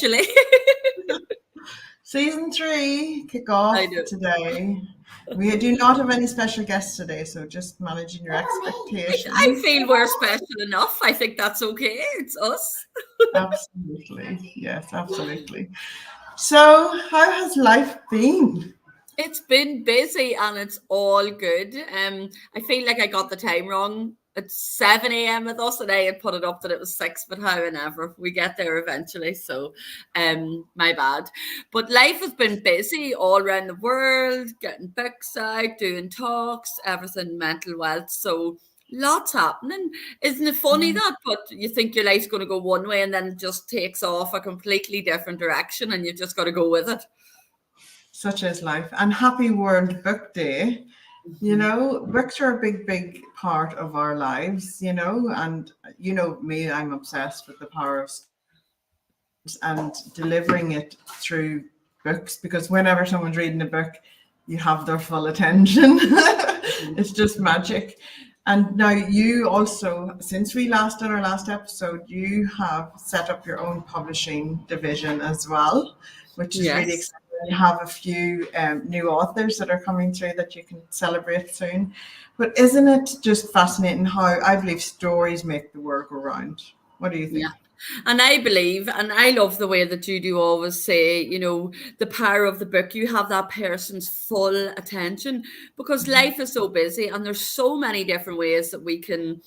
eventually. Season 3 kick off today. We do not have any special guests today, so just managing your expectations. I feel we're special enough. I think that's okay. It's us. Absolutely. Yes, absolutely. So, how has life been? It's been busy and it's all good. I feel like I got the time wrong. It's 7 a.m. with us, and I had put it up that it was 6, but however, we get there eventually. So, my bad. But life has been busy all around the world, getting books out, doing talks, everything mental wealth. So, lots happening. Isn't it funny that? But you think your life's going to go one way and then it just takes off a completely different direction, and you've just got to go with it. Such is life. And happy World Book Day. You know, books are a big part of our lives, you know, and you know me, I'm obsessed with the power of and delivering it through books, because whenever someone's reading a book, you have their full attention. It's just magic. And now you also, since we last done our last episode, you have set up your own publishing division as well, which is really exciting. You have a few new authors that are coming through that you can celebrate soon. But isn't it just fascinating how I believe stories make the world go round? What do you think? Yeah. And I believe, and I love the way that you do always say, you know, the power of the book, you have that person's full attention, because life is so busy and there's so many different ways that we can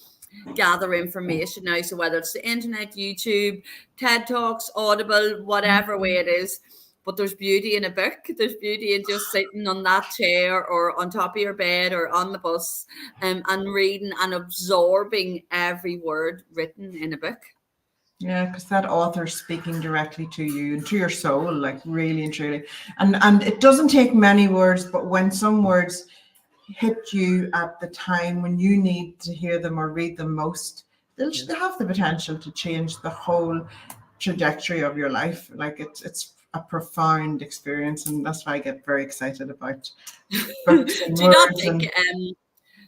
gather information now. So whether it's the internet, YouTube, TED Talks, Audible, whatever way it is, but there's beauty in a book. There's beauty in just sitting on that chair or on top of your bed or on the bus and reading and absorbing every word written in a book. Yeah, because that author's speaking directly to you and to your soul, like really and truly. And it doesn't take many words, but when some words hit you at the time when you need to hear them or read them most, they'll have the potential to change the whole trajectory of your life. Like it's a profound experience, and that's why I get very excited about books and Do you not think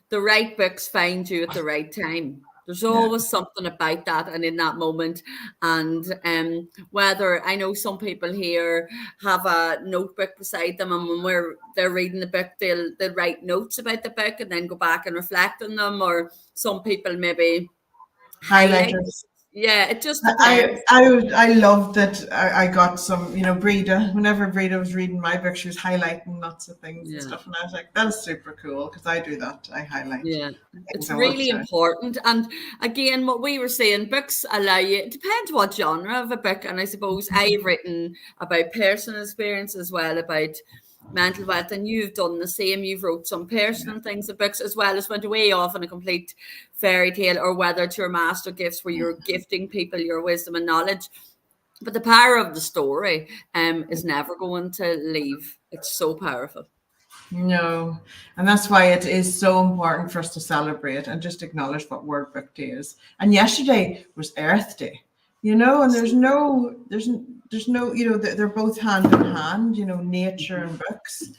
the right books find you at the right time? There's always something about that and in that moment. And whether, I know some people here have a notebook beside them, and when they're reading the book, they'll write notes about the book and then go back and reflect on them. Or some people maybe highlighters. Yeah, it just depends. I love that I got some, you know, Breda, whenever Breda was reading my book, she was highlighting lots of things and stuff. And I was like, that is super cool, because I do that. I highlight. Yeah, it's really important. And again, what we were saying, books allow you, it depends what genre of a book. And I suppose I've written about personal experience as well, about mental wealth, and you've done the same. You've wrote some personal things in books, as well as went away off in a complete fairy tale, or whether it's your master gifts where you're gifting people your wisdom and knowledge. But the power of the story is never going to leave. It's so powerful. No, and that's why it is so important for us to celebrate and just acknowledge what World Book Day is. And yesterday was Earth Day, you know, and there's no, you know, they're both hand in hand, you know, nature and books.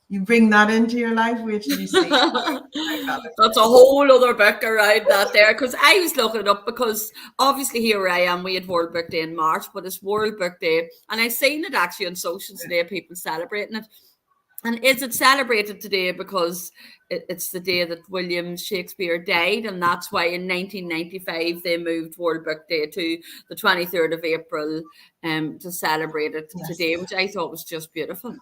You bring that into your life, wait till you see. That's a whole other book around that there, because I was looking it up, because obviously here where I am, we had World Book Day in March, but it's World Book Day, and I seen it actually on socials today, people celebrating it. And is it celebrated today because it's the day that William Shakespeare died, and that's why in 1995 they moved World Book Day to the 23rd of April to celebrate it today, which I thought was just beautiful.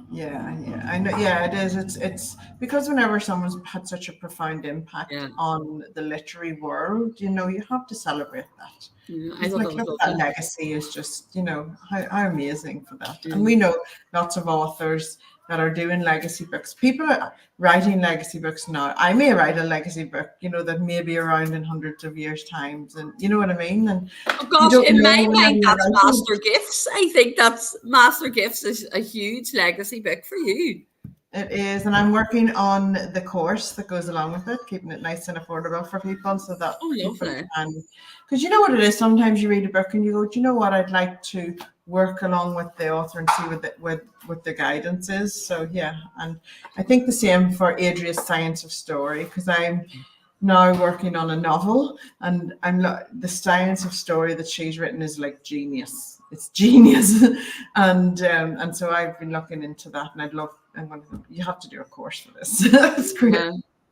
Yeah, I know. Yeah, it is. It's because whenever someone's had such a profound impact on the literary world, you know, you have to celebrate that. I thought that legacy is just, you know, how amazing for that. And we know lots of authors that are doing legacy books. People are writing legacy books now. I may write a legacy book, you know, that may be around in hundreds of years' times, and you know what I mean. And oh gosh, in my mind, that's Master Gifts. I think that's Master Gifts is a huge legacy book for you. It is, and I'm working on the course that goes along with it, keeping it nice and affordable for people, so that people can. Because you know what it is, sometimes you read a book and you go, do you know what, I'd like to work along with the author and see what the guidance is. So yeah, and I think the same for Adria's Science of Story, because I'm now working on a novel, and the science of story that she's written is like genius. it's genius. And so I've been looking into that, and you have to do a course for this. It's great.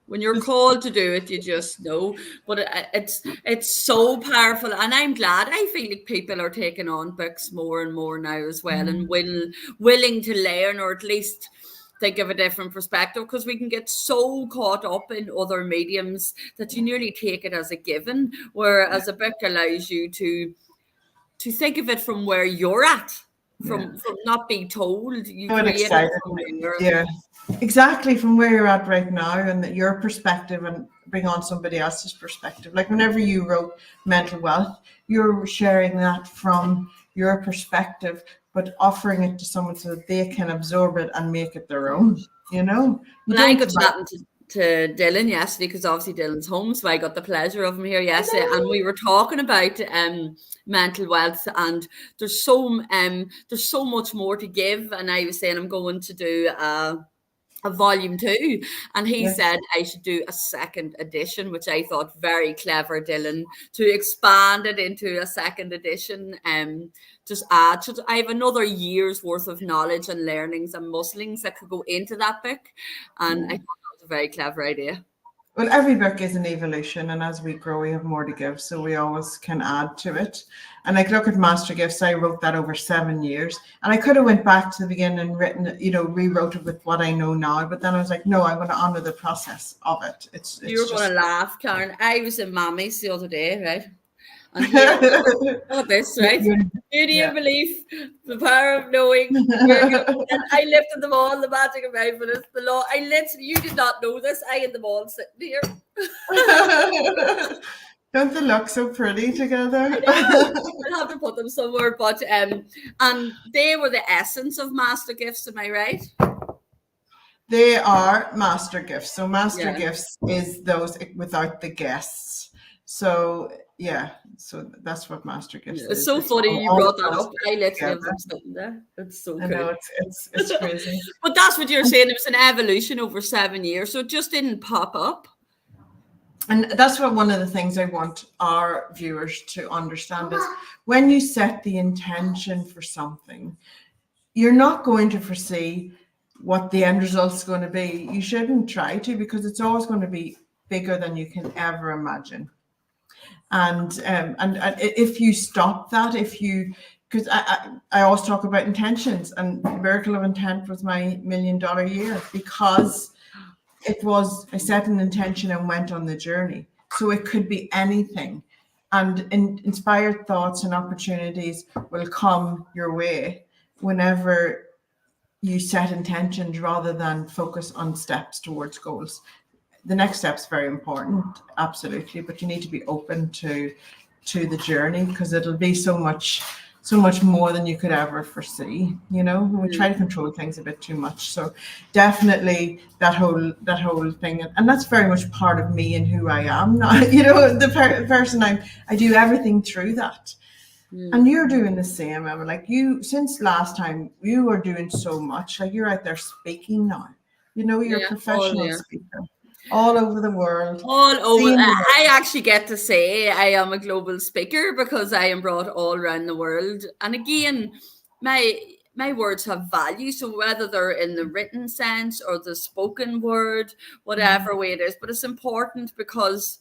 When you're called to do it, you just know. But it's so powerful, and I'm glad. I feel like people are taking on books more and more now as well, and willing to learn, or at least think of a different perspective, because we can get so caught up in other mediums that you nearly take it as a given, whereas a book allows you to think of it from where you're at, from not being told. You So create excited. it from where you're Yeah, exactly, from where you're at right now, and that your perspective, and bring on somebody else's perspective. Like whenever you wrote Mental Wealth, you're sharing that from your perspective, but offering it to someone so that they can absorb it and make it their own. You know, you When I don't got chatting to Dylan yesterday, because obviously Dylan's home, so I got the pleasure of him here yesterday, and we were talking about mental wealth, and there's so much more to give, and I was saying I'm going to do a volume 2, and he said I should do a second edition, which I thought very clever, Dylan, to expand it into a second edition. Just add to, I have another year's worth of knowledge and learnings and musclings that could go into that book, and I thought that was a very clever idea. Well, every book is an evolution, and as we grow, we have more to give, so we always can add to it. And like, look at Master Gifts. I wrote that over 7 years, and I could have went back to the beginning and written, rewrote it with what I know now. But then I was like, no, I'm going to honor the process of it. It's You were just... going to laugh, Karen. I was in Mammy's the other day, right? And here, this, right? Beauty of belief, the power of knowing. And I lifted them all, the magic of mindfulness, the law. I literally, you did not know this. I had them all sitting here. Don't they look so pretty together? I'll have to put them somewhere, but and they were the essence of Master Gifts, am I right? They are Master Gifts. So Master Gifts is those without the guests. So yeah, so that's what Master Gifts is. It's so funny you brought that up. I literally have them sitting there. It's so cool. I know, it's crazy. But that's what you're saying. It was an evolution over 7 years, so it just didn't pop up. And that's what one of the things I want our viewers to understand is, when you set the intention for something, you're not going to foresee what the end result is going to be. You shouldn't try to, because it's always going to be bigger than you can ever imagine. And if you stop that, because I always talk about intentions, and Miracle of Intent was my $1 million year, because I set an intention and went on the journey. So it could be anything, and inspired thoughts and opportunities will come your way whenever you set intentions rather than focus on steps towards goals. The next step's very important, absolutely, but you need to be open to the journey, because it'll be so much more than you could ever foresee. We try to control things a bit too much. So definitely that whole thing, and that's very much part of me and who I am now. The person I do everything through that. And you're doing the same, Emma. Like, you, since last time, you are doing so much. Like, you're out there speaking now. You're a professional speaker all over the world. All over. I actually get to say I am a global speaker because I am brought all around the world. And again, my words have value. So whether they're in the written sense or the spoken word, whatever way it is, but it's important because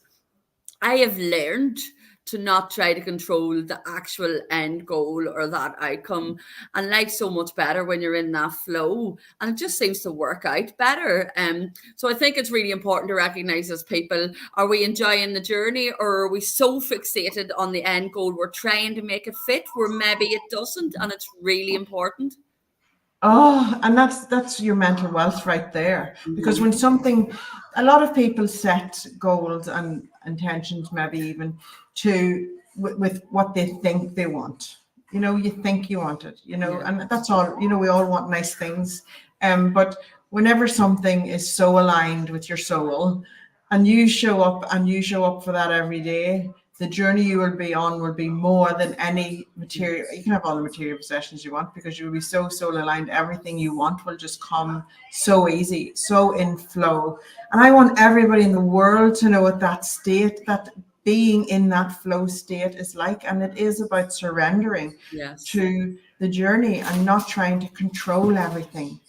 I have learned to not try to control the actual end goal or that outcome, and life's so much better when you're in that flow, and it just seems to work out better. So I think it's really important to recognize as people, are we enjoying the journey, or are we so fixated on the end goal we're trying to make it fit where maybe it doesn't? And it's really important. Oh, and that's your mental wealth right there. Because when a lot of people set goals and intentions, maybe even with what they think they want. You think you want it, and that's all. We all want nice things, but whenever something is so aligned with your soul, and you show up for that every day, the journey you will be on will be more than any material. You can have all the material possessions you want, because you will be so soul aligned. Everything you want will just come so easy, so in flow. And I want everybody in the world to know at that state, that being in that flow state is like. And it is about surrendering Yes. to the journey and not trying to control everything.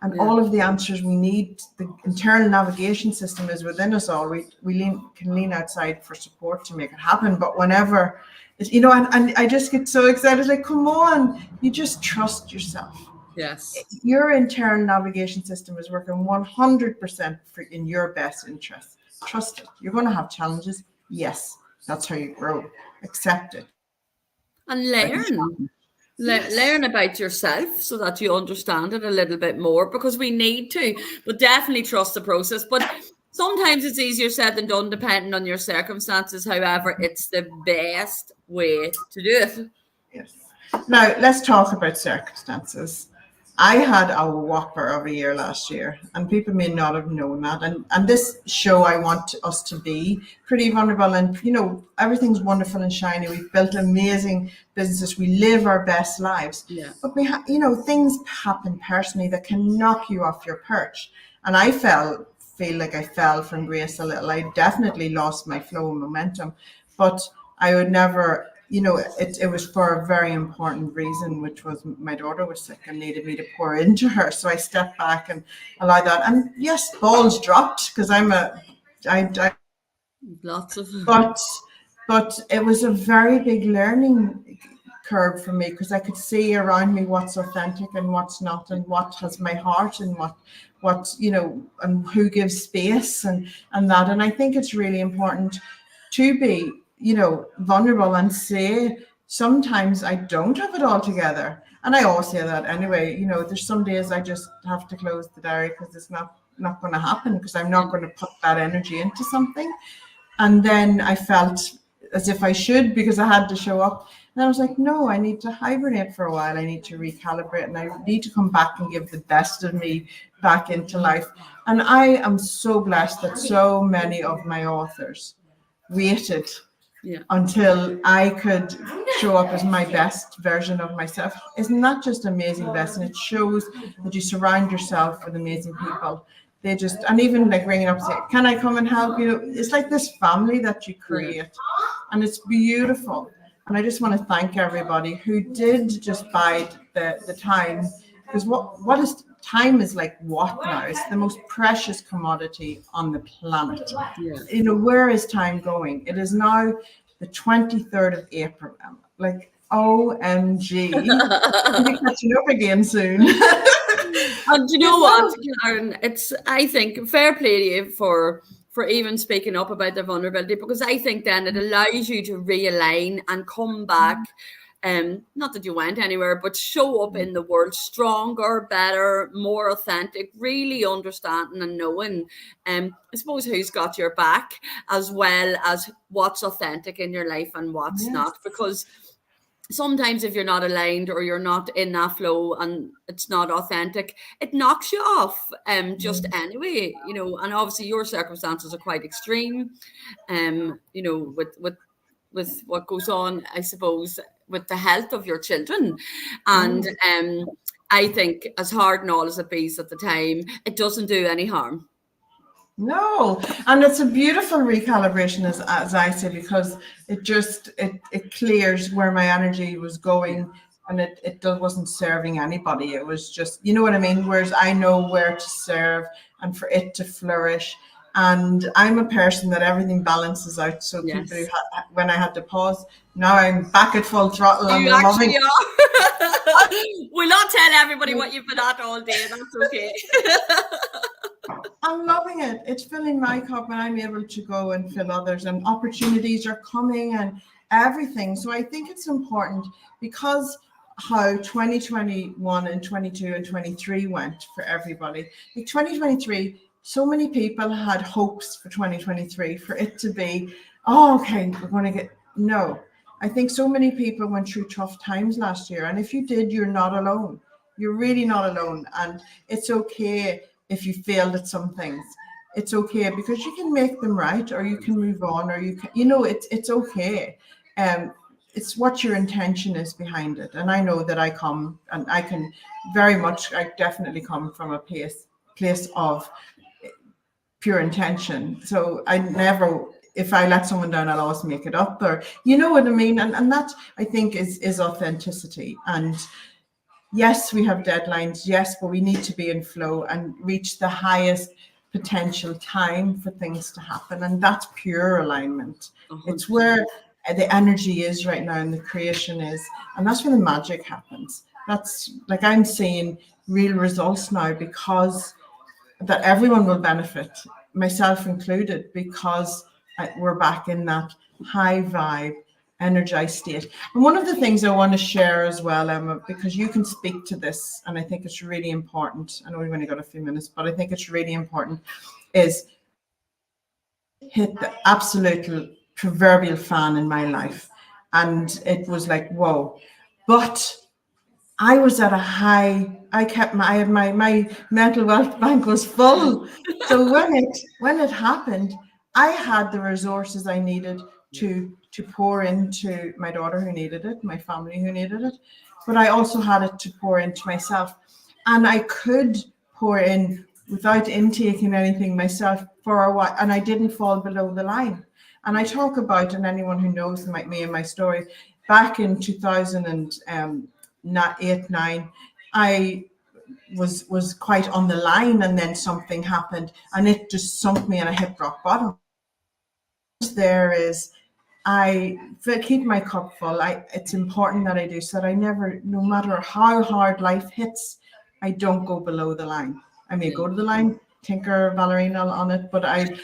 And Yeah. all of the answers we need, the internal navigation system is within us all. We can lean outside for support to make it happen. But whenever, and I just get so excited, like, come on, you just trust yourself. Yes. Your internal navigation system is working 100% in your best interest. Trust it. You're going to have challenges. Yes, that's how you grow. Accept it. And Like a learn. challenge. Yes. Learn about yourself so that you understand it a little bit more, because we need to, but definitely trust the process. But sometimes it's easier said than done depending on your circumstances. However, it's the best way to do it. Yes. Now, let's talk about circumstances. I had a whopper of a year last year, and people may not have known that. And this show, I want us to be pretty vulnerable, and everything's wonderful and shiny. We've built amazing businesses. We live our best lives. Yeah. But things happen personally that can knock you off your perch. And I feel like I fell from grace a little. I definitely lost my flow and momentum, but I would never. It was for a very important reason, which was my daughter was sick and needed me to pour into her. So I stepped back and allowed that. And yes, balls dropped because I Lots of. but it was a very big learning curve for me, because I could see around me what's authentic and what's not, and what has my heart, and what and who gives space and that. And I think it's really important to be vulnerable and say, sometimes I don't have it all together. And I always say that anyway. There's some days I just have to close the diary because it's not going to happen, because I'm not going to put that energy into something. And then I felt as if I should, because I had to show up. And I was like, no, I need to hibernate for a while. I need to recalibrate, and I need to come back and give the best of me back into life. And I am so blessed that so many of my authors waited until I could show up as my best version of myself. Isn't that just amazing, Bess? And it shows that you surround yourself with amazing people. And even like ringing up and saying, can I come and help you? It's like this family that you create, and it's beautiful. And I just want to thank everybody who did just bide the time, because what is time is like what now? It's the most precious commodity on the planet. Where is time going? It is now the 23rd of April. Like, OMG. We'll be catching up again soon. And you know what, Karen? I think, fair play to you for even speaking up about the vulnerability, because I think then it allows you to realign and come back. Not that you went anywhere, but show up in the world stronger, better, more authentic, really understanding and knowing, I suppose, who's got your back, as well as what's authentic in your life and what's not. Because sometimes if you're not aligned or you're not in that flow and it's not authentic, it knocks you off just anyway, and obviously your circumstances are quite extreme, with what goes on, I suppose, with the health of your children. And I think, as hard and all as it be at the time, it doesn't do any harm. No, and it's a beautiful recalibration, as I say, because it clears where my energy was going, and it wasn't serving anybody. It was just, you know what I mean? Whereas I know where to serve and for it to flourish. And I'm a person that everything balances out. So people who when I had to pause, now I'm back at full throttle. You actually are. We'll not tell everybody what you've been at all day. That's okay. I'm loving it. It's filling my cup, and I'm able to go and fill others, and opportunities are coming and everything. So I think it's important, because how 2021 and 22 and 23 went for everybody. Like 2023, so many people had hopes for 2023 for it to be, okay, we're going to get, no. I think so many people went through tough times last year. And if you did, you're not alone. You're really not alone. And it's okay if you failed at some things. It's okay, because you can make them right, or you can move on, or you can, it's okay. It's what your intention is behind it. And I know that I definitely come from a place of pure intention. So I never if I let someone down, I'll always make it up, or you know what I mean. And that, I think, is authenticity. And yes, we have deadlines, yes, but we need to be in flow and reach the highest potential time for things to happen. And that's pure alignment. It's 100%. where the energy is right now and the creation is. And that's where the magic happens. That's like, I'm seeing real results now because that everyone will benefit, myself included, because we're back in that high vibe, energized state. And one of the things I want to share as well, Emma, because you can speak to this, and I think it's really important. I know we've only got a few minutes, but I think it's really important, is hit the absolute proverbial fan in my life. And it was like, whoa. But I was at a high, I had my mental wealth bank was full. So when it happened, I had the resources I needed to pour into my daughter who needed it, my family who needed it, but I also had it to pour into myself. And I could pour in without intaking anything myself for a while, and I didn't fall below the line. And I talk about, and anyone who knows me and my story, back in 2008, 9, I was quite on the line, and then something happened and it just sunk me and I hit rock bottom. There is, I keep my cup full. It's important that I do so that I never, no matter how hard life hits, I don't go below the line. I may go to the line, tinker ballerina on it, but I'm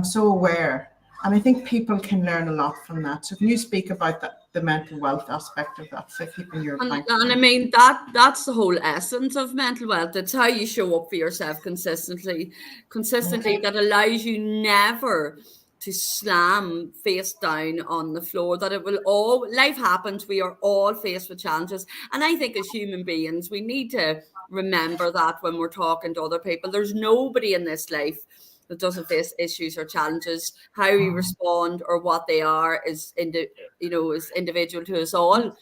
so aware, and I think people can learn a lot from that. So can you speak about that, the mental wealth aspect of that, so keeping your bank? And I mean that's the whole essence of mental wealth. It's how you show up for yourself consistently, that allows you never to slam face down on the floor. That it will all, life happens. We are all faced with challenges, and I think as human beings, we need to remember that when we're talking to other people. There's nobody in this life that doesn't face issues or challenges. How we respond or what they are is is individual to us all.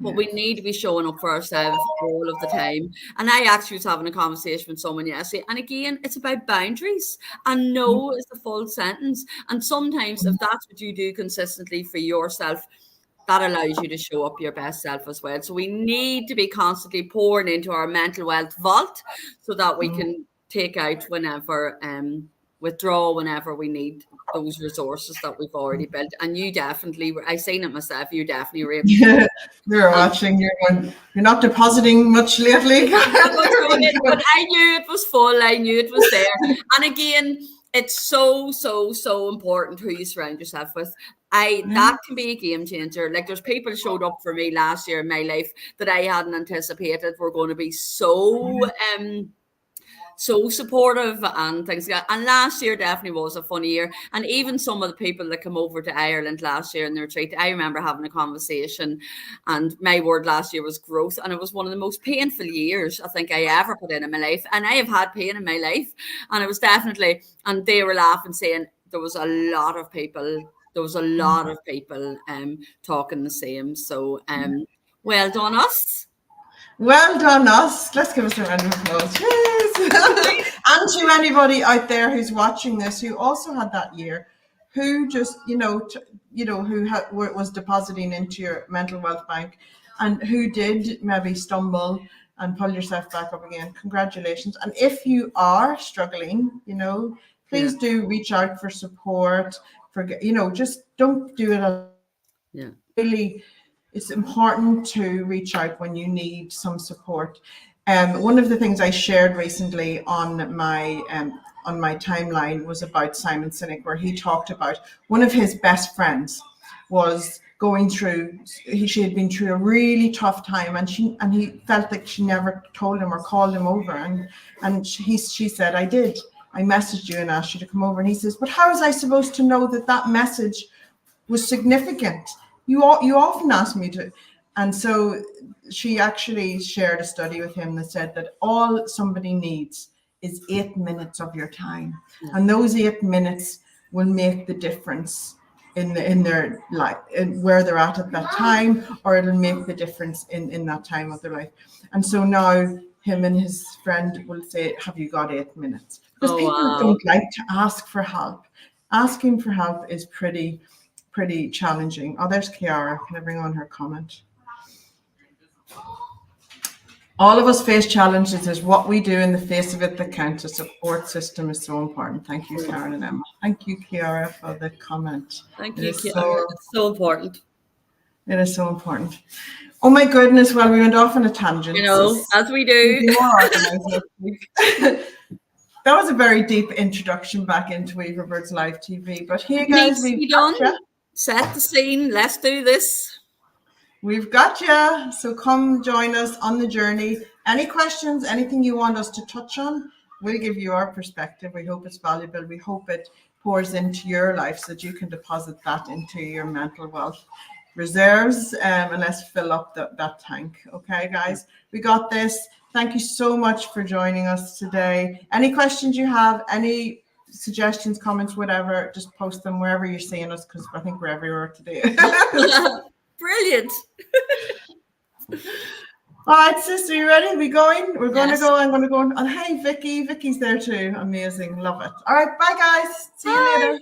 But we need to be showing up for ourselves all of the time. And I actually was having a conversation with someone yesterday. And again, it's about boundaries. And no is the full sentence. And sometimes if that's what you do consistently for yourself, that allows you to show up your best self as well. So we need to be constantly pouring into our mental wealth vault so that we can take out whenever, withdraw whenever we need those resources that we've already built. And you definitely were, I seen it myself, you definitely were able to. Yeah, you're watching, you're not depositing much lately. But I knew it was full, I knew it was there. And again, it's so important who you surround yourself with. That can be a game changer. Like there's people showed up for me last year in my life that I hadn't anticipated were going to be so supportive and things like that. And last year definitely was a funny year. And even some of the people that came over to Ireland last year in their retreat, I remember having a conversation, and my word last year was growth. And it was one of the most painful years I think I ever put in my life. And I have had pain in my life. And it was definitely, and they were laughing, saying there was a lot of people talking the same. So well done us. Well done us. Let's give us a round of applause. And to anybody out there who's watching this who also had that year, who just was depositing into your mental wealth bank, and who did maybe stumble and pull yourself back up again. Congratulations. And if you are struggling, please do reach out for support. Just don't do it. Really, it's important to reach out when you need some support. One of the things I shared recently on my timeline was about Simon Sinek, where he talked about one of his best friends was going through. She had been through a really tough time, and he felt like she never told him or called him over, and she said, "I did. I messaged you and asked you to come over." And he says, "But how was I supposed to know that message was significant? You often ask me to." And so she actually shared a study with him that said that all somebody needs is 8 minutes of your time. And those 8 minutes will make the difference in their life, in where they're at that time, or it'll make the difference in that time of their life. And so now him and his friend will say, "Have you got 8 minutes?" Because Oh, people wow. don't like to ask for help. Asking for help is pretty challenging. Oh, there's Kiara. Can I bring on her comment? All of us face challenges. Is what we do in the face of it that counts. A support system is so important. Thank you, Karen and Emma. Thank you, Kiara, for the comment. Thank It you, is Kiara. It's so important. It is so important. Oh my goodness! Well, we went off on a tangent. You know, as we do. We'll be more organized next week. That was a very deep introduction back into Weaverbirds Live TV. But here, guys, we've got you. Set the scene. Let's do this. We've got you. So come join us on the journey. Any questions, anything you want us to touch on, we'll give you our perspective. We hope it's valuable. We hope it pours into your life so that you can deposit that into your mental wealth reserves, and let's fill up that tank. Okay, guys, we got this. Thank you so much for joining us today. Any questions you have, any suggestions, comments, whatever, just post them wherever you're seeing us, because I think we're everywhere today. Brilliant. All right, sister, you ready? We going? We're going to go. I'm going to go. And hey, Vicky's there too. Amazing. Love it. All right, bye, guys. See you later.